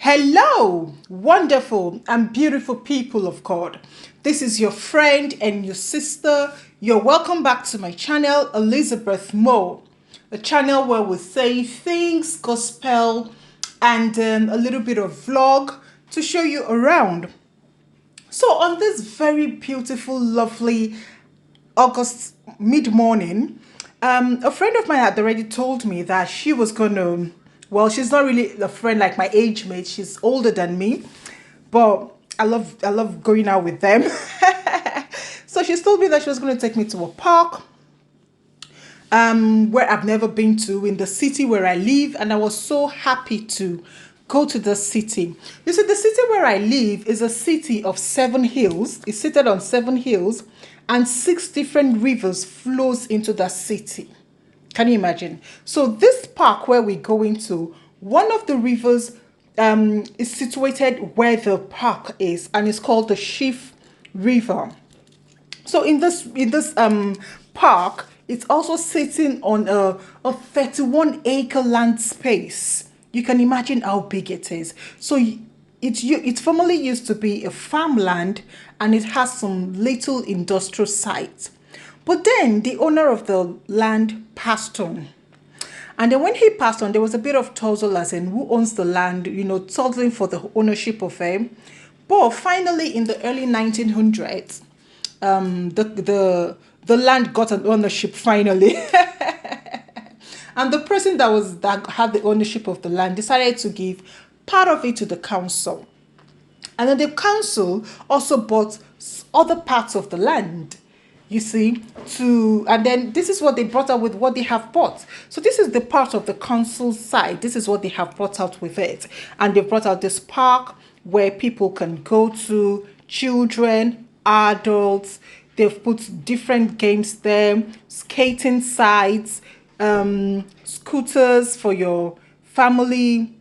Hello, wonderful and beautiful people of God. This is your friend and your sister. You're welcome back to my channel, Elizabeth Moe, a channel where we say things, gospel, and a little bit of vlog to show you around. So on this very beautiful, lovely August mid-morning, a friend of mine had already told me that she was going to, well, she's not really a friend like my age mate. She's older than me, but I love going out with them. So she's told me that she was going to take me to a park where I've never been to in the city where I live, and I was so happy to go to the city. You see, the city where I live is a city of 7 hills. It's seated on 7 hills, and 6 different rivers flows into the city. Can you imagine? So this park where we're going to, one of the rivers is situated where the park is, and it's called the Chief River. So in this park, it's also sitting on a 31-acre land space. You can imagine how big it is. So it formerly used to be a farmland, and it has some little industrial sites. But then the owner of the land passed on. And then when he passed on, there was a bit of tussle as in who owns the land, tussling for the ownership of it. But finally, in the early 1900s, the land got an ownership finally. And the person that had the ownership of the land decided to give part of it to the council. And then the council also bought other parts of the land, you see, and then this is what they brought out with what they have bought. So this is the part of the council side. This is what they have brought out with it. And they brought out this park where people can go to, children, adults. They've put different games there, skating sides, scooters for your family.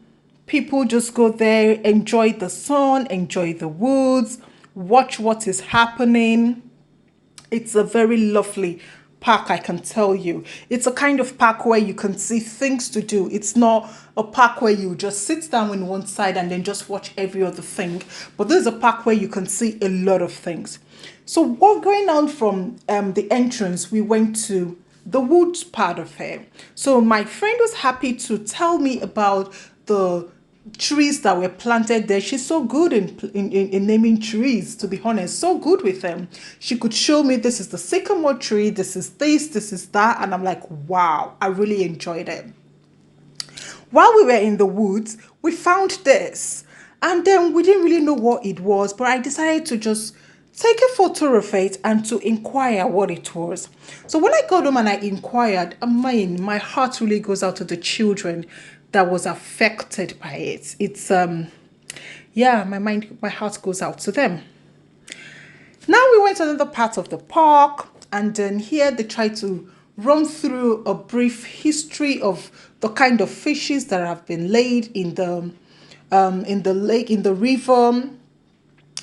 People just go there, enjoy the sun, enjoy the woods, watch what is happening. It's a very lovely park, I can tell you. It's a kind of park where you can see things to do. It's not a park where you just sit down on one side and then just watch every other thing. But this is a park where you can see a lot of things. So what going on from the entrance, we went to the woods part of it. So my friend was happy to tell me about the trees that were planted there. She's so good in naming trees, to be honest, so good with them. She could show me this is the sycamore tree, this is that, and I'm like, wow, I really enjoyed it. While we were in the woods, we found this, and then we didn't really know what it was, but I decided to just take a photo of it and to inquire what it was. So when I got home and I inquired, my heart really goes out to the children that was affected by it. It's yeah, my heart goes out to them. Now we went to another part of the park, and then here they tried to run through a brief history of the kind of fishes that have been laid in the lake, in the river,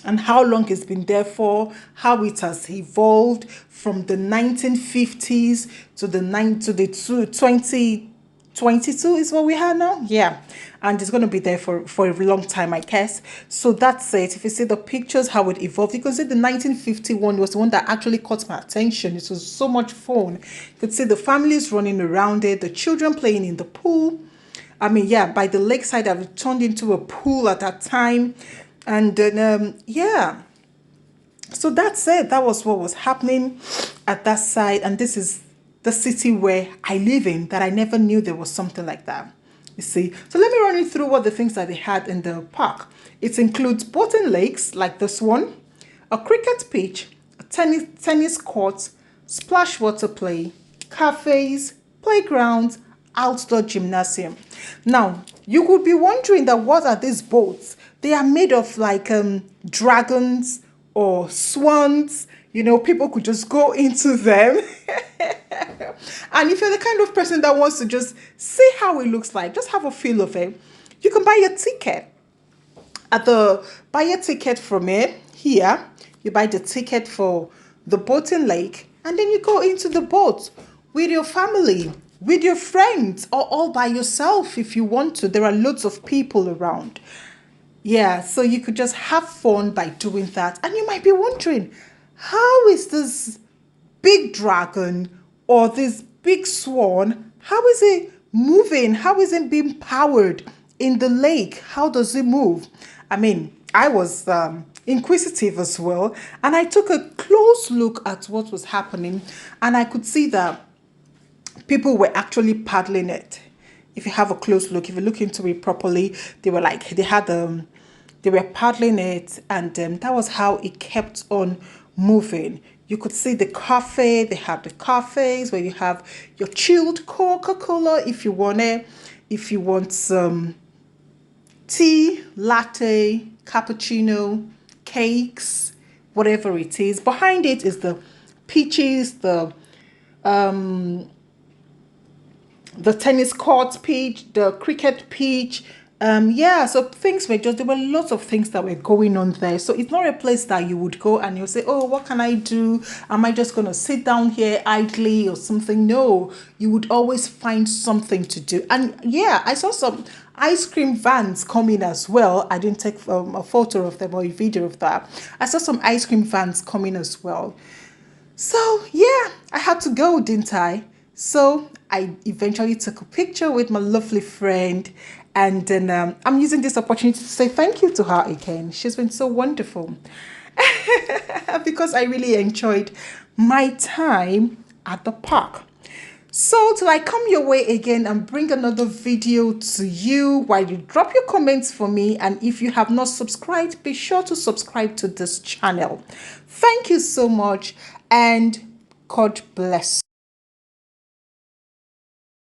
and how long it's been there for, how it has evolved from the 1950s to the 2022 is what we have now. Yeah, and it's going to be there for a long time, I guess. So that's it. If you see the pictures, how it evolved, you can see the 1951 was the one that actually caught my attention. It was so much fun. You could see the families running around it, the children playing in the pool. I mean, yeah, by the lakeside, I've turned into a pool at that time. And then, yeah, so that's it. That was what was happening at that side. And this is the city where I live in, that I never knew there was something like that. You see, so let me run you through what the things that they had in the park. It includes boating lakes like this one, a cricket pitch, a tennis court, splash water play, cafes, playgrounds, outdoor gymnasium. Now, you could be wondering that what are these boats? They are made of like dragons or swans. People could just go into them. And if you're the kind of person that wants to just see how it looks like, just have a feel of it, you can buy a ticket. Buy a ticket from it here. You buy the ticket for the boating lake, and then you go into the boat with your family, with your friends, or all by yourself if you want to. There are loads of people around. Yeah, so you could just have fun by doing that. And you might be wondering, how is this big dragon or this big swan, how is it moving? How is it being powered in the lake? How does it move? I mean, I was inquisitive as well, and I took a close look at what was happening, and I could see that people were actually paddling it. If you have a close look, if you look into it properly, they were like, they were paddling it, and that was how it kept on moving. You could see the cafe. They have the cafes where you have your chilled Coca-Cola if you want it. If you want some tea, latte, cappuccino, cakes, whatever it is. Behind it is the pitches, the tennis court pitch, the cricket pitch. Yeah, so things were just, there were lots of things that were going on there. So it's not a place that you would go and you'll say, oh, what can I do? Am I just going to sit down here idly or something? No, you would always find something to do. And yeah, I saw some ice cream vans coming as well. I didn't take a photo of them or a video of that. I saw some ice cream vans coming as well. So yeah, I had to go, didn't I? So I eventually took a picture with my lovely friend, and then I'm using this opportunity to say thank you to her again. She's been so wonderful because I really enjoyed my time at the park. So till I come your way again and bring another video to you, while you drop your comments for me, and if you have not subscribed, be sure to subscribe to this channel. Thank you so much, and God bless.